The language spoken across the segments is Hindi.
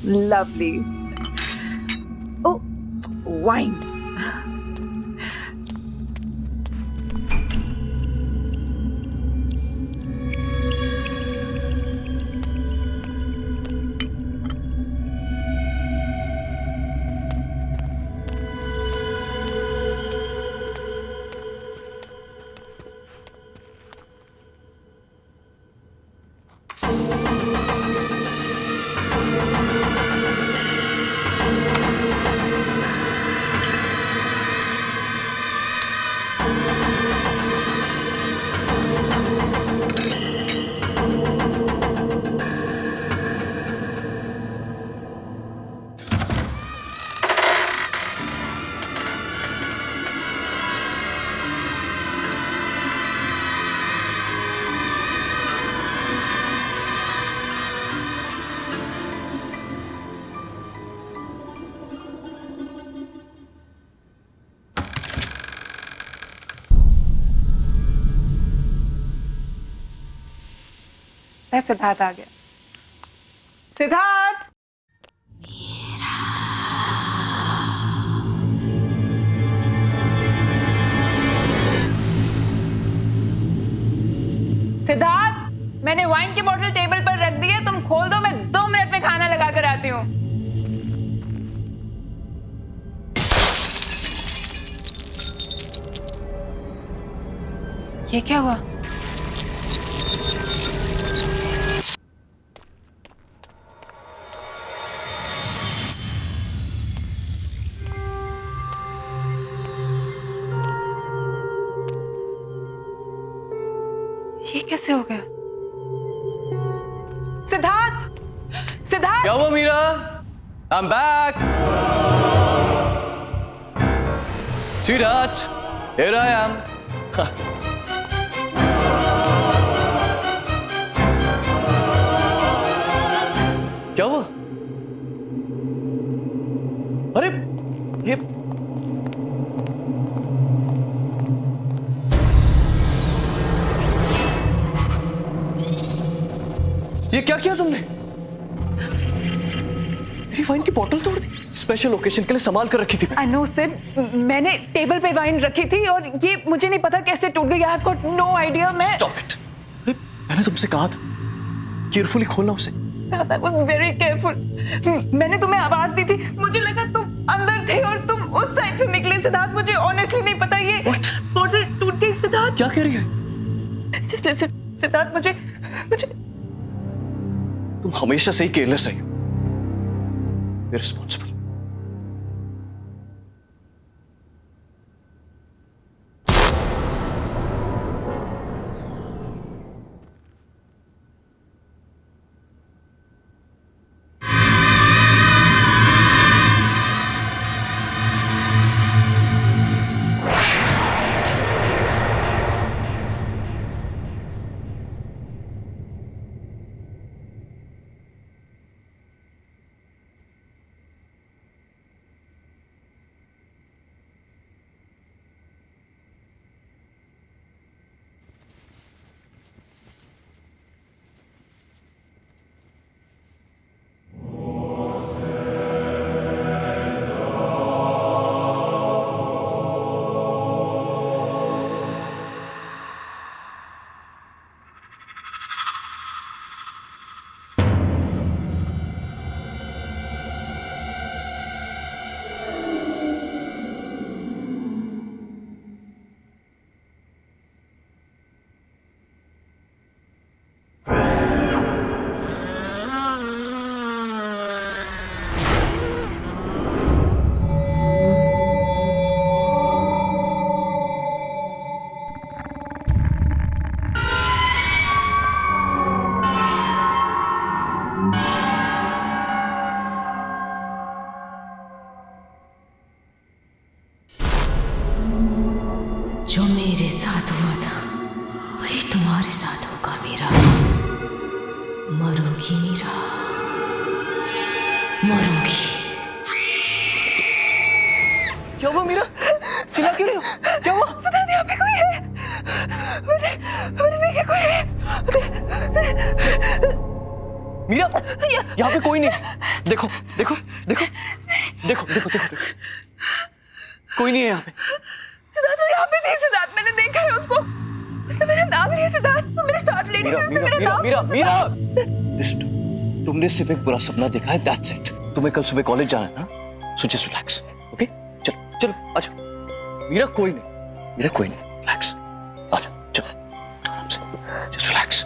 लवली। ओ, वाइन। सिद्धार्थ आ गया। सिद्धार्थ, सिद्धार्थ, मैंने वाइन की बोतल टेबल पर रख दी है, तुम खोल दो, मैं 2 मिनट में खाना लगा कर आती हूँ। ये क्या हुआ? ये कैसे हो गया? सिद्धार्थ, सिद्धार्थ! क्या हुआ Meera? I'm back. Sweetheart, here I am. क्या हुआ? अरे ये क्या किया तुमने? मेरी वाइन की बोतल तोड़ दी। स्पेशल ओकेजन के लिए संभाल कर रखी थी। I know sir, मैंने टेबल पे वाइन रखी थी और ये मुझे नहीं पता कैसे टूट गई। I've got no idea। मैं Stop it. अरे मैंने तुमसे कहा था केयरफुली खोलना उसे। I was very careful। मैंने तुम्हें आवाज दी थी, मुझे लगा तुम अंदर थे और तुम उस साइड से निकले। सिद्धार्थ, मुझे ऑनेस्टली नहीं पता ये बोतल टूट गई। सिद्धार्थ, क्या कह रही है? Just listen, सिद्धार्थ, मुझे तुम हमेशा से ही केयरलेस रही हो, इररिस्पॉन्सिबल। जो मेरे साथ हुआ था वही तुम्हारे साथ होगा मीरा। मरोगी मीरा, मरोगी। क्या हुआ मीरा? चिल्ला क्यों रही हो? क्या हुआ? सिद्धार्थ, यहाँ पे कोई है। मैंने देखा कोई है। मीरा, यहाँ पे कोई नहीं। देखो देखो देखो देखो देखो देखो देखो, कोई नहीं है यहाँ पे। सिद्धार्थ वो यहाँ पे नहीं। सिद्धार्थ मैंने देखा है उसको, उसने मेरा नाम लिया। सिद्धार्थ वो मेरे साथ लेडी थी, उसने मेरा नाम मीरा मीरा, लिस्ट, तुमने सिर्फ एक बुरा सपना देखा है, दैट्स इट। तुम्हें कल सुबह कॉलेज जाना है ना, सो जस्ट रिलैक्स, ओके? चलो चलो आजा। मीरा कोई नहीं, मीरा कोई नहीं, रिलैक्स, आजा चलो आराम से, जस्ट रिलैक्स।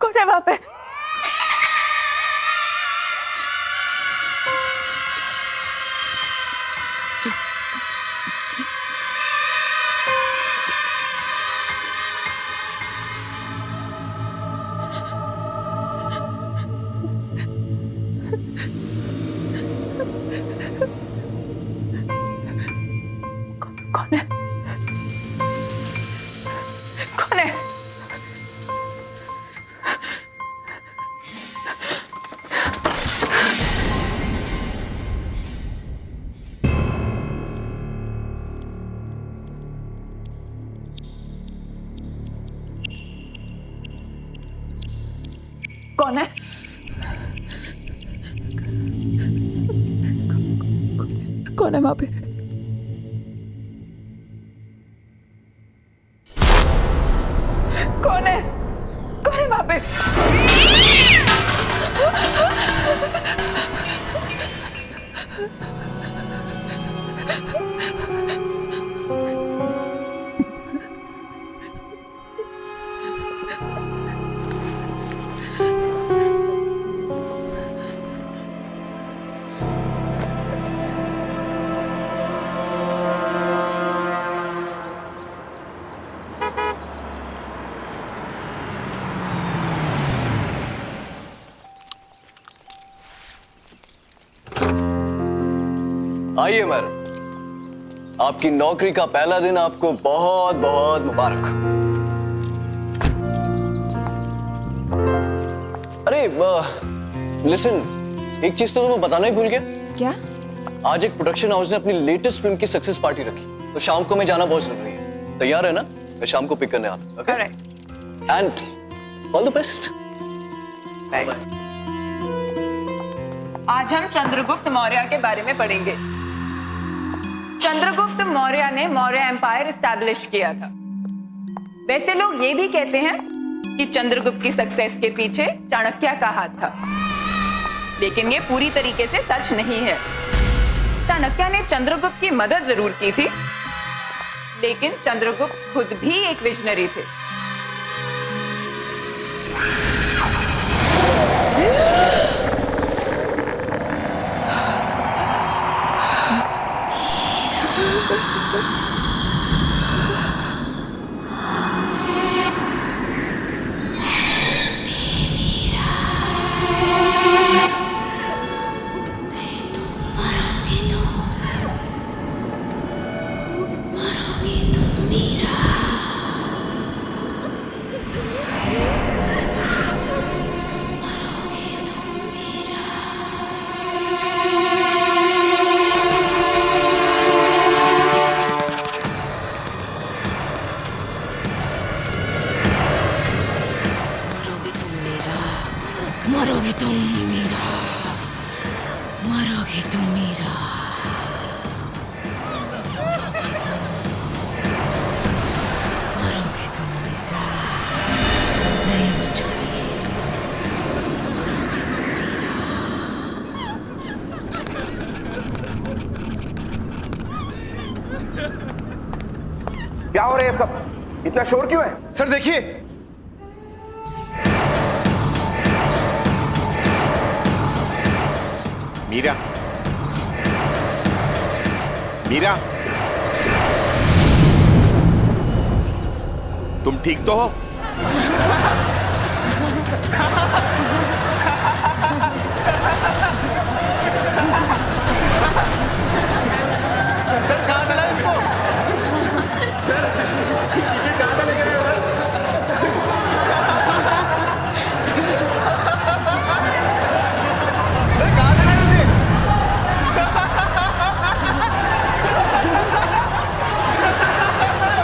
कौन है वहां पे? कौन है? कौन है? कौन है? कौन है वहां पे? कौन है? कौन है वहां पे? आइए मैडम, आपकी नौकरी का पहला दिन आपको बहुत बहुत मुबारक। अरे लिसन, एक चीज तो तुम्हें बताना ही भूल गया। क्या? आज एक प्रोडक्शन हाउस ने अपनी लेटेस्ट फिल्म की सक्सेस पार्टी रखी, तो शाम को मैं जाना बहुत जरूरी है। तैयार है ना? मैं शाम को पिक करने आता। Okay? And all the best. आज हम चंद्रगुप्त मौर्य के बारे में पढ़ेंगे। चंद्रगुप्त मौर्य ने मौर्य एम्पायर एस्टैब्लिश किया था। वैसे लोग ये भी कहते हैं कि चंद्रगुप्त की सक्सेस के पीछे चाणक्य का हाथ था, लेकिन ये पूरी तरीके से सच नहीं है। चाणक्य ने चंद्रगुप्त की मदद जरूर की थी, लेकिन चंद्रगुप्त खुद भी एक विजनरी थे। मरोगी तुम मीरा, मरोगी तुम मीरा, मरोगी तुम मीरा, नहीं बचोगी, मरोगी तुम मीरा। क्या हो रहा है सब? इतना शोर क्यों है? सर देखिए, मीरा, मीरा, तुम ठीक तो हो?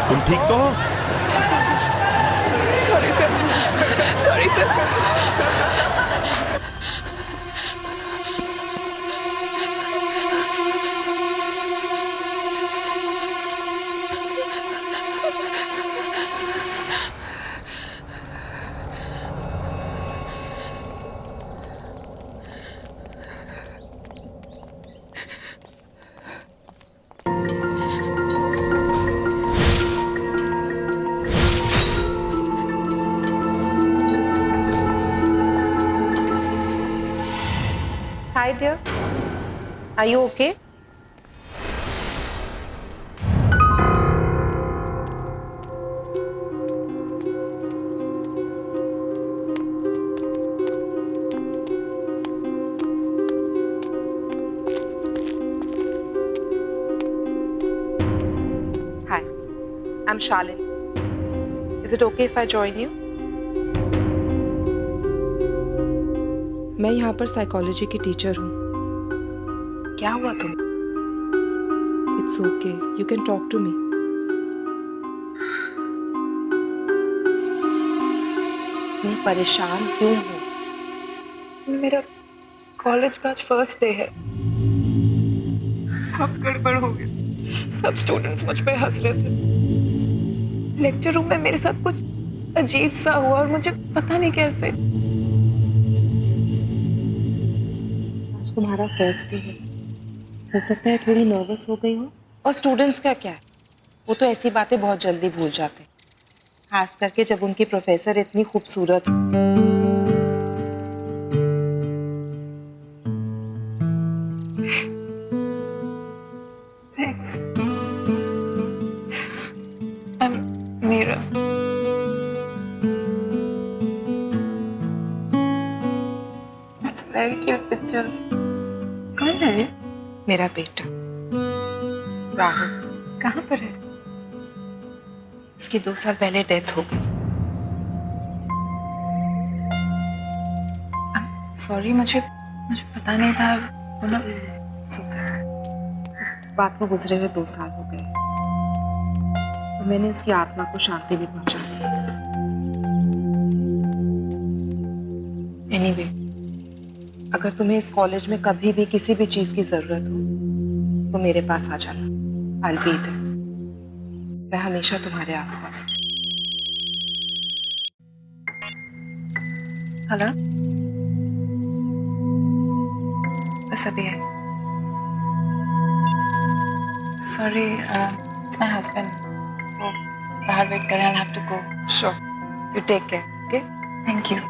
तुम ठीक तो हो? Sorry sir, sorry sir. Hi, dear. Are you okay? Hi, I'm Shalin. Is it okay if I join you? मैं यहाँ पर साइकोलॉजी की टीचर हूँ। क्या हुआ तुम? It's okay. You can talk to me. मैं परेशान क्यों हूँ? मेरा कॉलेज का आज फर्स्ट डे है। सब गड़बड़ हो गया। सब स्टूडेंट्स मुझ पे हंस रहे थे। लेक्चर रूम में मेरे साथ कुछ अजीब सा हुआ और मुझे पता नहीं कैसे। आज तुम्हारा फर्स्ट डे है। हो सकता है थोड़ी नर्वस हो गई हो। और स्टूडेंट्स का क्या है? वो तो ऐसी बातें बहुत जल्दी भूल जाते हैं। खास करके जब उनकी प्रोफेसर इतनी खूबसूरत हो। Thanks. I'm Meera. That's a very cute picture. कौन है ये? मेरा बेटा राहुल। कहाँ पर है? इसकी 2 साल पहले डेथ हो गई। सॉरी, मुझे पता नहीं था। बोलो। इस बात को गुजरे हुए 2 साल हो गए और मैंने इसकी आत्मा को शांति भी पहुंचा दी। एनीवे, अगर तुम्हें इस कॉलेज में कभी भी किसी भी चीज की जरूरत हो तो मेरे पास आ जाना। I'll be there. मैं हमेशा तुम्हारे आसपास हूँ। हेलो, बस अभी है। Sorry, it's my husband. वो बाहर वेट कर रहे हैं। I'll have to go. Sure. You take care. Okay? Thank you.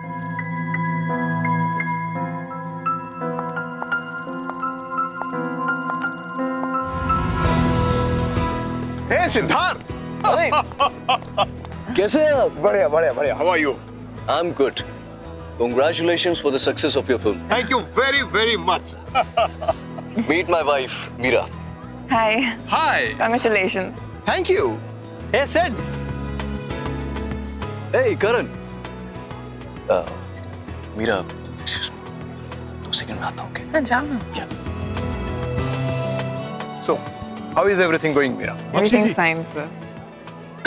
Hey Siddharth, कैसे हैं आप? बढ़िया बढ़िया बढ़िया। How are you? I'm good. Congratulations for the success of your film. Thank you very very much. Meet my wife, Meera. Hi. Hi. Congratulations. Thank you. Hey, Sid. Hey, Karan. Meera, excuse me. 2 second में आता हूँ, okay? हाँ, जाओ ना। Yeah. So, how is everything going, Meera? Everything's fine, sir.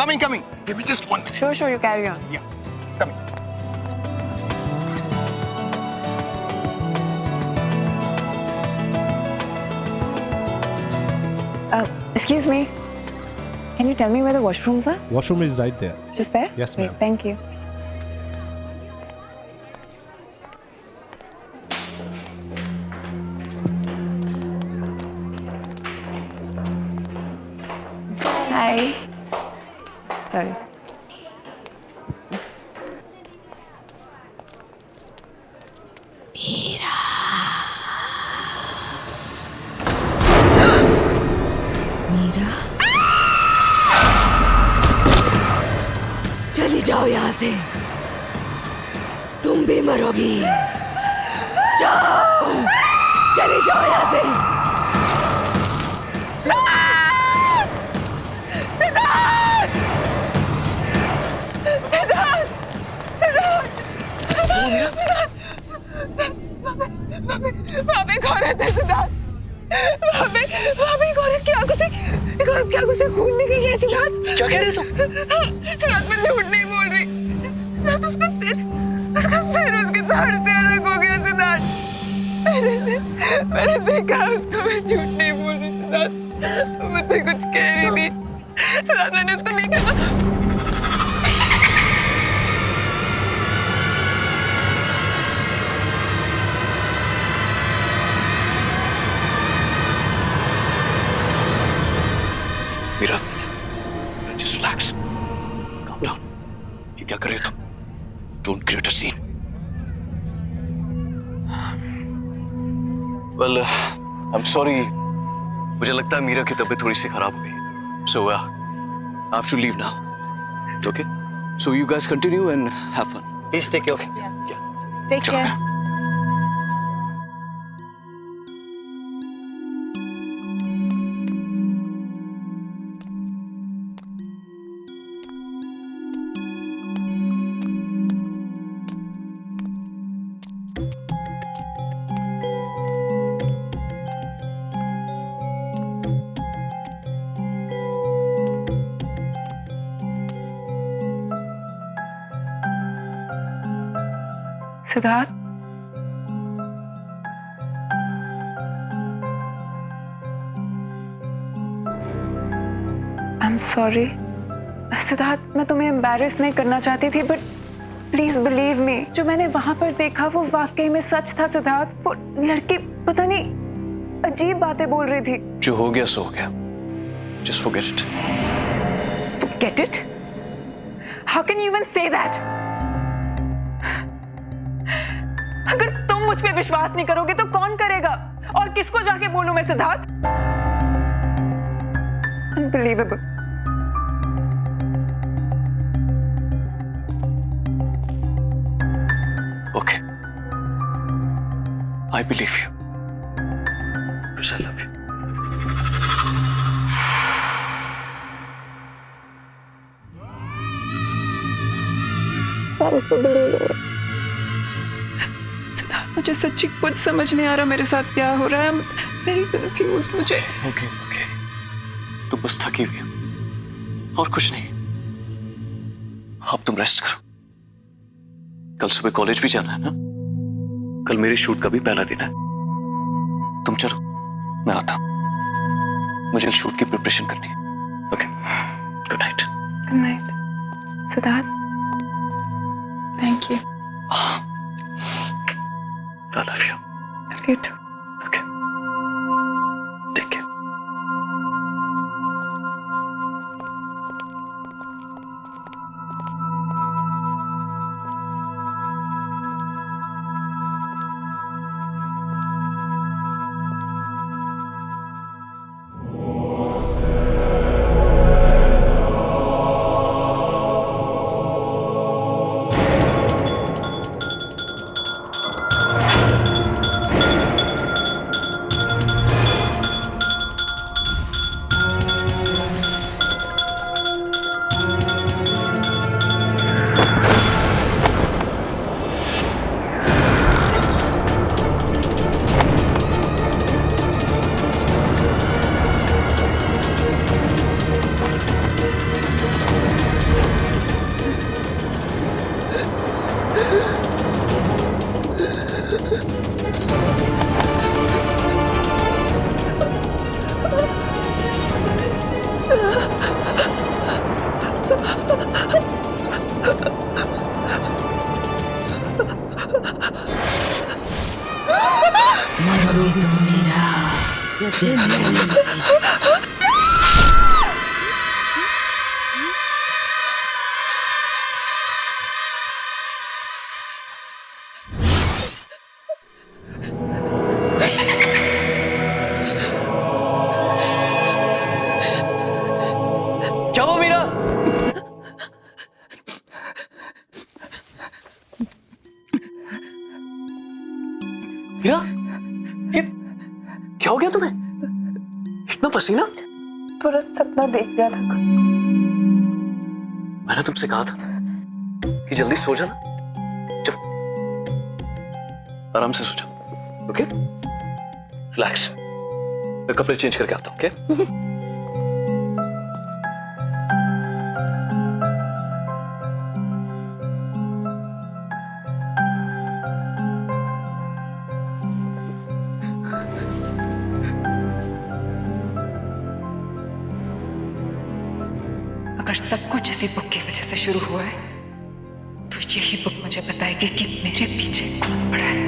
Coming. Give me just 1 minute. Sure, you carry on. Yeah, coming. Excuse me. Can you tell me where the washrooms are? Washroom is right there. Just there? Yes, Great, ma'am. Thank you. Hi. Sorry. जाओ यहाँ से, तुम भी मरोगी। जाओ, चली जाओ यहाँ से। वहाँ पे एक औरत है सिद्धार्थ। वहाँ पे एक औरत की आंखों से खून निकल रहा है सिद्धार्थ। क्या कह रहे हो तुम? सिद्धार्थ मैं झूठ नहीं बोल रही। सिद्धार्थ उसका सिर उसके धड़ से अलग हो गया सिद्धार्थ। मैंने देखा उसको, मैं झूठ नहीं बोल रही सिद्धार्थ। मैं तो कुछ कह रही थी सिद्धार्थ, मैंने उसको देखा। Meera, just relax. Calm down. ये क्या कर रहे हो तुम? Don't create a scene. Well, I'm sorry. मुझे लगता है मीरा की तबीयत थोड़ी सी खराब हो गई. So, I have to leave now. Okay? So you guys continue and have fun. Please take care. Yeah. Take चलो. Care. Siddharth, I am sorry. Siddharth, मैं तुम्हें एम्बैरेस नहीं करना चाहती थी, बट प्लीज बिलीव मी, जो मैंने वहां पर देखा वो वाकई में सच था सिद्धार्थ। वो लड़की पता नहीं अजीब बातें बोल रही थी। जो हो गया सो हो गया. Just forget it. Get it? How can you even say that? अगर तुम मुझ पे विश्वास नहीं करोगे तो कौन करेगा? और किसको जाके बोलूं मैं Siddharth? Unbelievable. Okay. I believe you. Because I love you. Siddharth, मुझे सच्ची कुछ समझ नहीं आ रहा मेरे साथ क्या हो रहा है। I'm very confused. मुझे Okay, okay. तुम बस थकी हुई हो और कुछ नहीं. अब तुम रेस्ट करो. कल सुबह कॉलेज भी जाना है ना? कल मेरे शूट का भी पहला दिन है. तुम चलो, मैं आता हूं. मुझे शूट की प्रिपरेशन करनी है. Okay, good night. Good night. Siddharth, thank you. I love you. Love you too. Okay. Take care. मरोगे तुम मीरा, जैसे मैं मरी। क्या हुआ मीरा? इतना पसीना? पूरा सपना देख लिया था। मैंने तुमसे कहा था कि जल्दी सो जाना। चलो आराम से सो जाओ, ओके? रिलैक्स। मैं कपड़े चेंज करके आता हूँ, ओके? अगर सब कुछ इसी बुक की वजह से शुरू हुआ है तो यही बुक मुझे बताएगी कि मेरे पीछे कौन पड़ा है।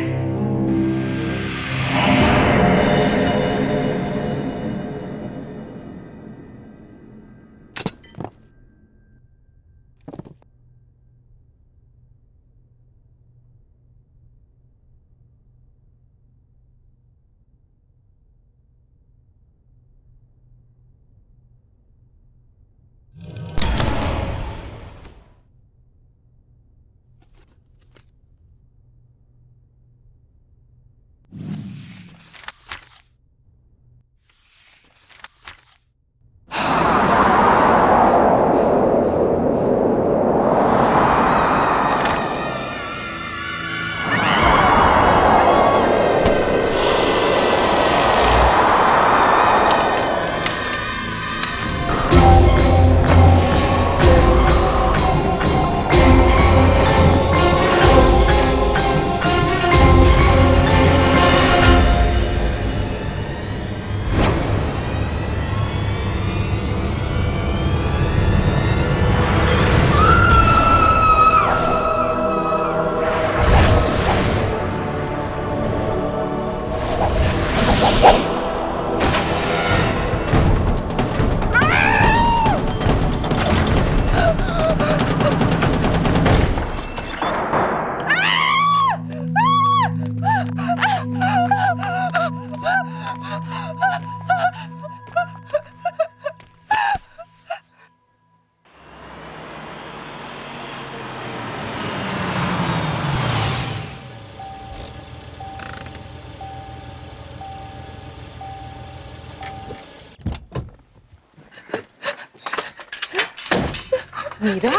मीरा,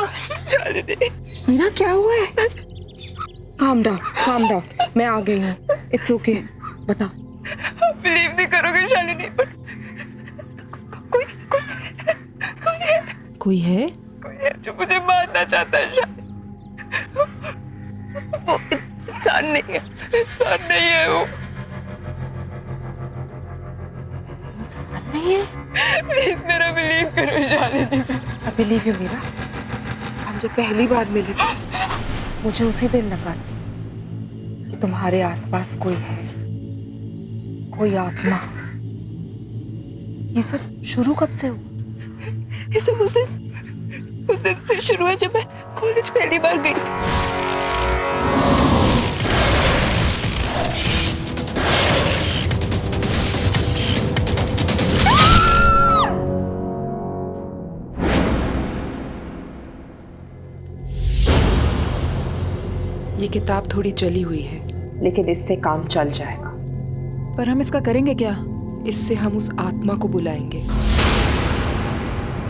मीरा क्या हुआ है? काम डाउन, मैं आ गई हूँ। इट्स ओके, बताओ। बिलीव नहीं करोगे शालिनी, पर कोई है? कोई है जो मुझे मारना चाहता है शालिनी। वो इंसान नहीं है वो। इंसान नहीं है? प्लीज मेरा बिलीव करो Shalini. I believe you Meera. हम जब पहली बार मिले थे मुझे उसी दिन लगा कि तुम्हारे आसपास कोई है, कोई आत्मा। ये सब शुरू कब से हुआ? ये सब उस दिन से शुरू हुआ जब मैं कॉलेज पहली बार गई थी। ये किताब थोड़ी जली हुई है, लेकिन इससे काम चल जाएगा। पर हम इसका करेंगे क्या? इससे हम उस आत्मा को बुलाएंगे,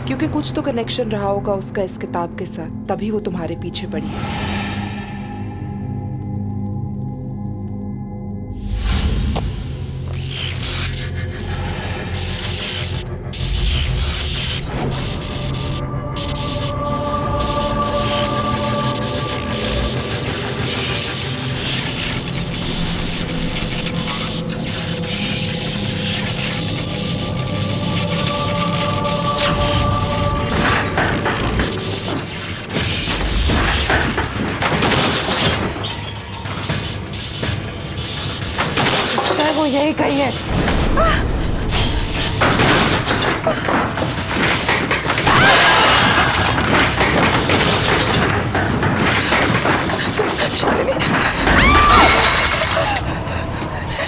क्योंकि कुछ तो कनेक्शन रहा होगा उसका इस किताब के साथ, तभी वो तुम्हारे पीछे पड़ी है। वो यही कही है।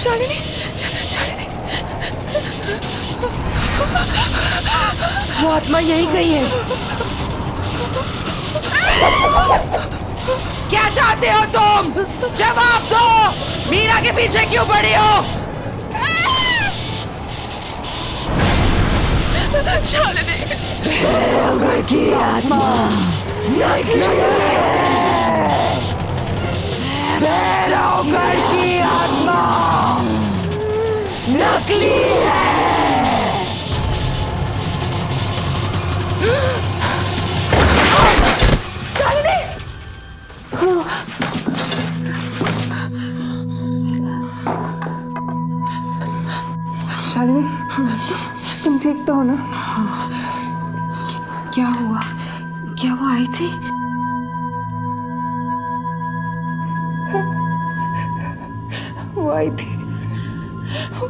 शालिनी, वो आत्मा यही कही है। क्या चाहते हो तुम? जवाब दो। मीरा के पीछे क्यों पड़ी हो? भैरवगढ़ की आत्मा भैरवगढ़ की आत्मा नकली शालिनी, तुम ठीक तो हो ना? क्या हुआ? क्या वो आई थी? वो आई थी, वो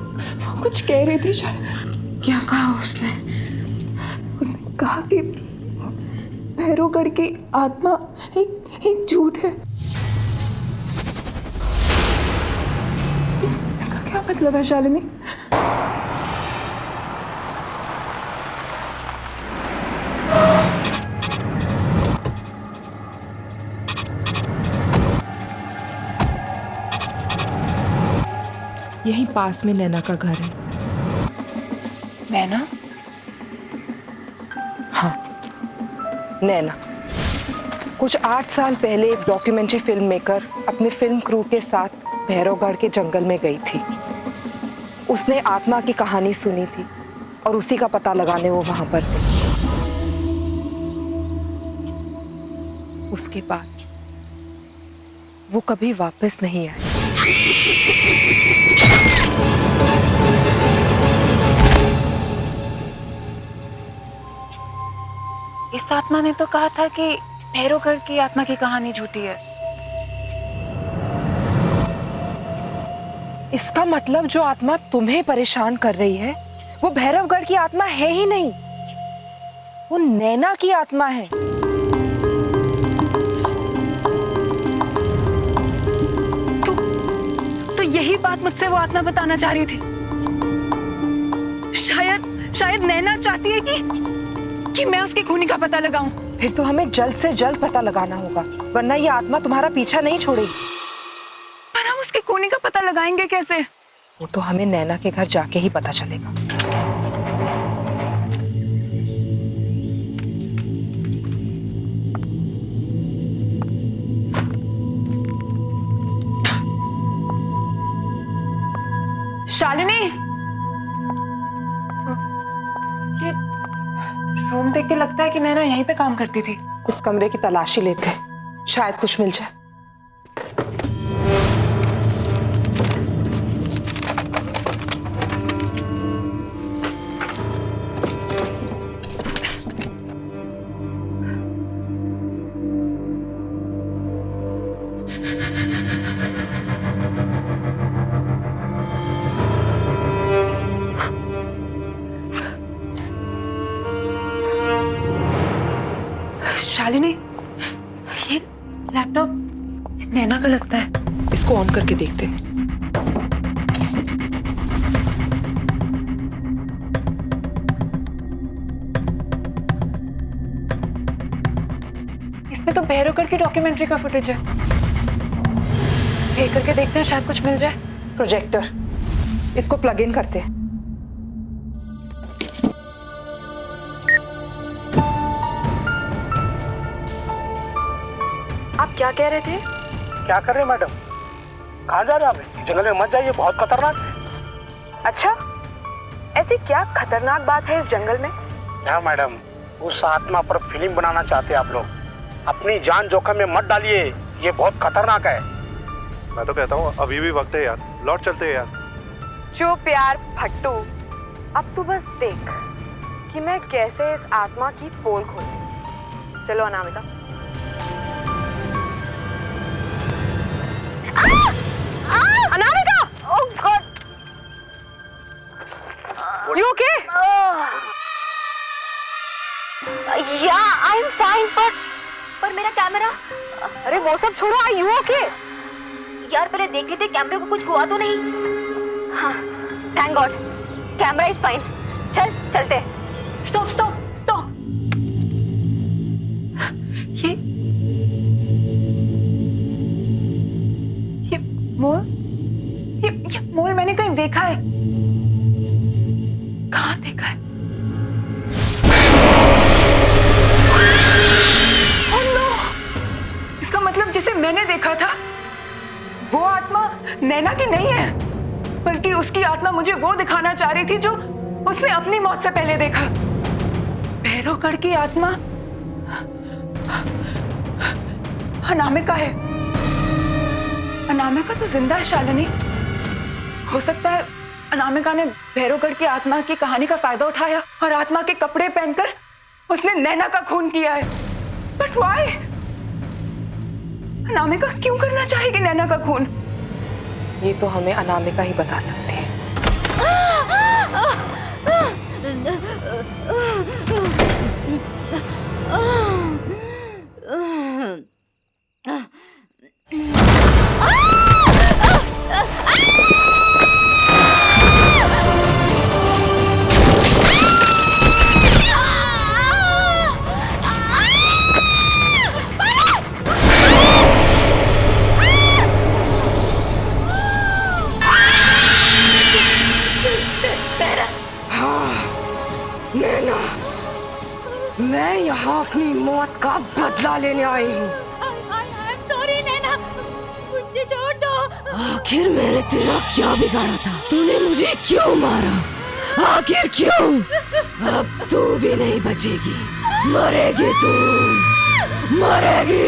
कुछ कह रही थी शालिनी। क्या कहा उसने? उसने कहा कि भैरवगढ़ की आत्मा एक झूठ है। इसका क्या मतलब है शालिनी? यहीं पास में नैना का घर है। नैना? हाँ, नैना। कुछ 8 साल पहले एक डॉक्यूमेंट्री फिल्म मेकर अपने फिल्म क्रू के साथ भैरवगढ़ के जंगल में गई थी। उसने आत्मा की कहानी सुनी थी और उसी का पता लगाने वो वहां पर गई। उसके बाद वो कभी वापस नहीं आई। इस आत्मा ने तो कहा था कि भैरवगढ़ की आत्मा की कहानी झूठी है। इसका मतलब जो आत्मा तुम्हें परेशान कर रही है वो भैरवगढ़ की आत्मा है ही नहीं, वो नैना की आत्मा है। तो यही बात मुझसे वो आत्मा बताना चाह रही थी। शायद नैना चाहती है कि मैं उसके खूनी का पता लगाऊं। फिर तो हमें जल्द से जल्द पता लगाना होगा, वरना ये आत्मा तुम्हारा पीछा नहीं छोड़ेगी। पर हम उसके खूनी का पता लगाएंगे कैसे? वो तो हमें नैना के घर जाके ही पता चलेगा। शालिनी, ये रूम देख के लगता है कि नैना यहीं पे काम करती थी। इस कमरे की तलाशी लेते हैं, शायद कुछ मिल जाए। शालिनी, ये लैपटॉप नैना का लगता है। इसको ऑन करके देखते हैं। इसमें तो भैरवगढ़ की डॉक्यूमेंट्री का फुटेज है। प्ले करके देखते हैं, शायद कुछ मिल जाए। प्रोजेक्टर, इसको प्लग इन करते हैं। आप क्या कह रहे थे? क्या कर रहे हैं मैडम? कहाँ जा रहे हैं आप? जंगल में मत जाइए, बहुत खतरनाक है। अच्छा, ऐसी क्या खतरनाक बात है इस जंगल में? क्या मैडम, उस आत्मा पर फिल्म बनाना चाहते हैं आप लोग? अपनी जान जोखिम में मत डालिए, ये बहुत खतरनाक है। मैं तो कहता हूँ अभी भी वक्त है यार, लौट चलते हैं यार। चुप यार फट्टू, अब तू बस देख कि मैं कैसे इस आत्मा की पोल खोलती। चलो Anamika. Anamika! Oh God! You okay? Yeah, I'm fine, पर मेरा कैमरा। अरे वो सब छोड़ो, Are you okay? यार पहले देख लेते कैमरे को कुछ हुआ तो नहीं। हाँ, thank God, camera is fine. चलते हैं। Stop stop stop. ये मोल, ये मोल मैंने कहीं देखा है। कहाँ देखा है? मैंने देखा था वो आत्मा नैना की नहीं है, बल्कि उसकी आत्मा मुझे वो दिखाना चाह रही थी जो उसने अपनी मौत से पहले देखा। भैरवगढ़ की आत्मा अनामिका है। अनामिका तो जिंदा है शालिनी। हो सकता है अनामिका ने भैरवगढ़ की आत्मा की कहानी का फायदा उठाया और आत्मा के कपड़े पहनकर उसने नैना का खून किया है। But why? अनामिका क्यों करना चाहेगी नैना का खून? ये तो हमें अनामिका ही बता सकती है। मैं यहाँ अपनी मौत का बदला लेने आई हूँ। सॉरी नैना, मुझे छोड़ दो। आखिर मैंने तेरा क्या बिगाड़ा था? तूने मुझे क्यों मारा? आखिर क्यों? अब तू भी नहीं बचेगी, मरेगी तू, मरेगी।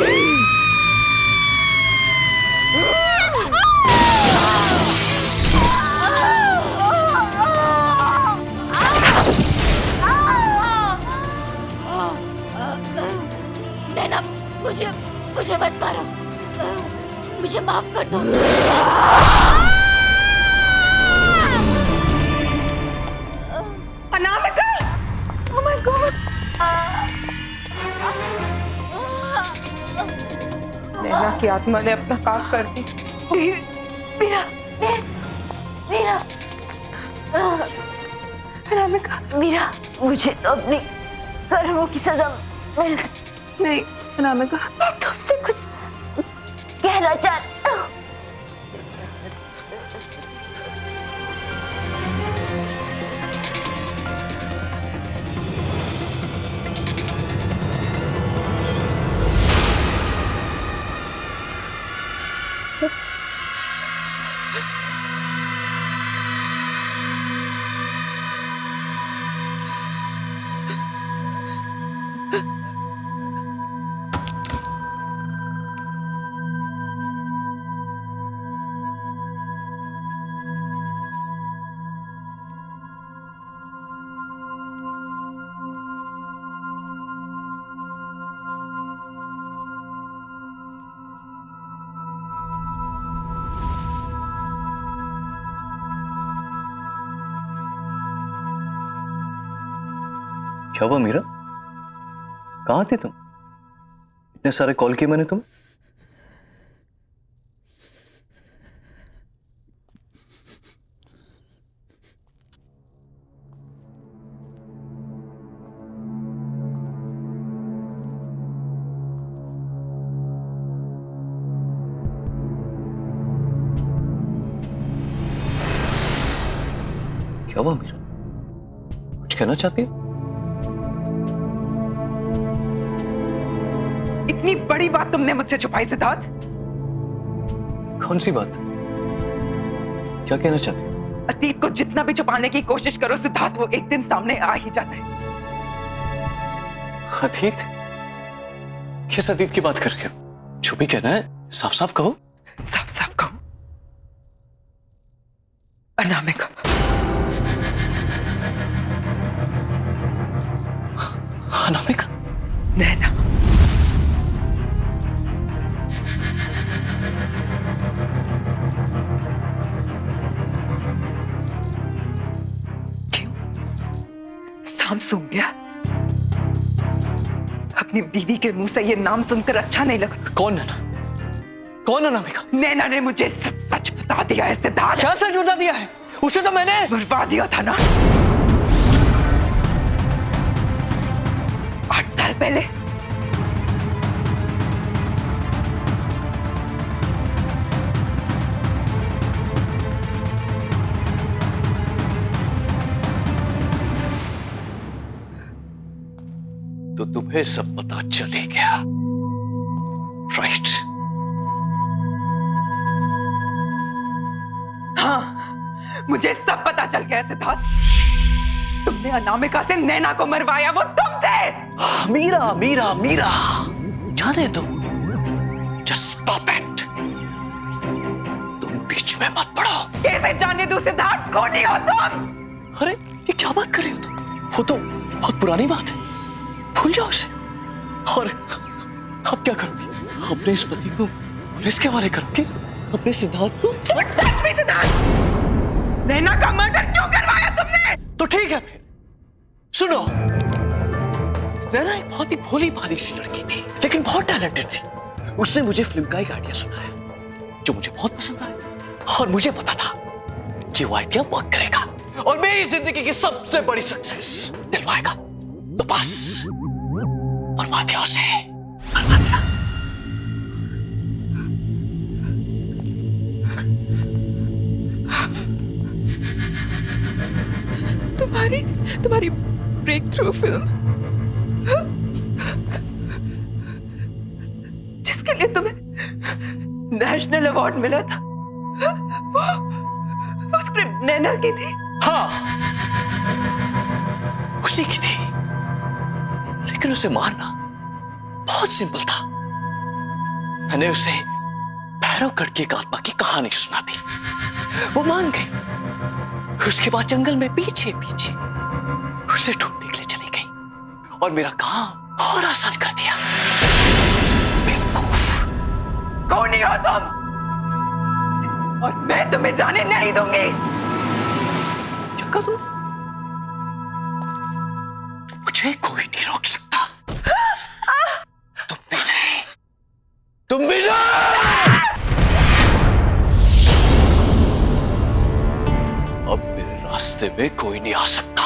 नैना, मुझे मत मारो, मुझे माफ कर दो। अनामिका! Oh my God! नैना की आत्मा ने अपना काम कर दी। मीरा, अनामिका! मीरा, मुझे तो अपनी कर्मों की सजा मिल गई। नहीं अनामिका, मैं तुमसे कुछ कहना चाहती हूँ। क्या हुआ मीरा? कहाँ थे तुम? इतने सारे कॉल किए मैंने तुम्हें। क्या हुआ मीरा? कुछ कहना चाहती है? इतनी बड़ी बात तुमने मुझसे छुपाई सिद्धार्थ? कौन सी बात? क्या कहना चाहती हो? अतीत को जितना भी छुपाने की कोशिश करो सिद्धार्थ, वो एक दिन सामने आ ही जाता है। अतीत? किस अतीत की बात कर रहे हो? जो भी कहना है साफ साफ कहो। साफ साफ कहो, अनामिका। अनामिका? नैना। क्यों? शाम सूंघ गया? अपनी बीवी के मुंह से ये नाम सुनकर अच्छा नहीं लगा? कौन नैना? कौन अनामिका? नैना ने मुझे सब सच बता दिया है सिद्धार्थ। क्या सच बता दिया है? उसे तो मैंने बुलवा दिया था ना 8 साल पहले। तो तुम्हें सब पता चल ही गया, राइट? मुझे सब पता चल गया सिद्धार्थ। तुमने अनामिका से नैना को मरवाया, वो तुम थे। मीरा मीरा मीरा, जाने दो, जस्ट स्टॉप इट। तुम बीच में मत पड़ो। कैसे जाने दूं सिद्धार्थ, कौन हो तुम? अरे ये क्या बात कर रही हो तुम? वो तो बहुत पुरानी बात है, भूल जाओ उसे। और अब क्या करोगी? अपने इस पति को पुलिस के हवाले करोगे? अपने सिद्धार्थ को? सच में सिद्धार्थ, नैना का मर्डर क्यों करवाया तुमने? तो ठीक है फिर सुनो, नैना एक बहुत ही भोली भाली सी लड़की थी, लेकिन बहुत टैलेंटेड थी। उसने मुझे फिल्म का एक आइडिया सुनाया जो मुझे बहुत पसंद आया, और मुझे पता था कि वो आइडिया वर्क करेगा और मेरी जिंदगी की सबसे बड़ी सक्सेस दिलवाएगा। तो बस मरवा दिया उसे, मरवा दिया। तुम्हारी ब्रेक थ्रू फिल्म, जिसके लिए तुम्हें नेशनल अवार्ड मिला था, वो स्क्रिप्ट नैना की थी। हाँ, उसी की थी, लेकिन उसे मारना बहुत सिंपल था। मैंने उसे भैरवगढ़ की एक आत्मा की कहानी सुना दी, वो मान गई। उसके बाद जंगल में पीछे पीछे उसे ढूंढने के लिए चली गई और मेरा काम और आसान कर दिया। बेवकूफ। कौन हो तुम? और मैं तुम्हें जाने नहीं दूंगी। क्या करूं? मुझे कोई नहीं रोक सकता। तुम भी नहीं, तुम भी नहीं। अब मेरे रास्ते में कोई नहीं आ सकता।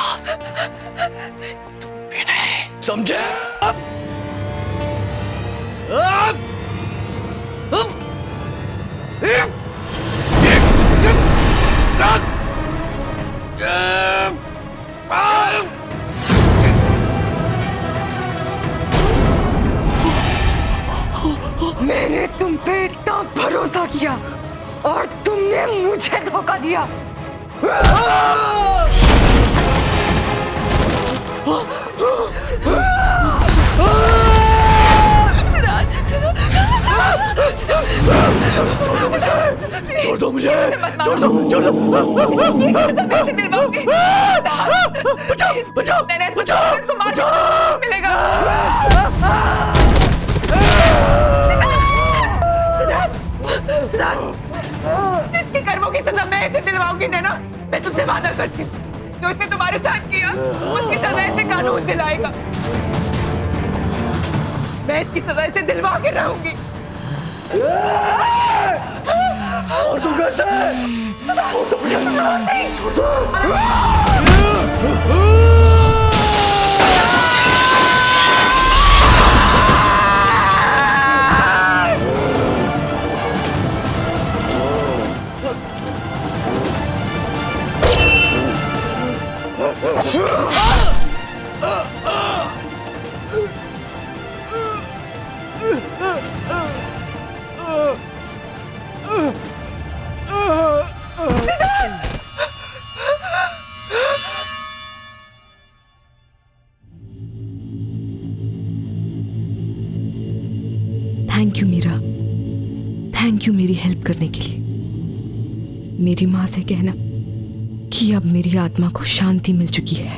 तुम भी नहीं, समझे? मैंने तुम पे इतना भरोसा किया और तुमने मुझे धोखा दिया। छोड़ दो मुझे, छोड़ दो, छोड़ दो। बचाओ, बचाओ, बचाओ, बचाओ। मिलेगा। सिद्धार्थ, इसके कर्मों की सजा मैं इसे दिलवाऊंगी नैना। मैं तुमसे वादा करती हूँ, जो इसने तुम्हारे साथ किया उसकी सजा इसे कानून दिलाएगा। मैं इसकी सजा इसे दिलवा के रहूंगी। और तू कैसे? छोड़ दो मुझे, नहीं छोड़ दो। Thank you Meera, thank you मेरी हेल्प करने के लिए। मेरी माँ से कहना कि अब मेरी आत्मा को शांति मिल चुकी है।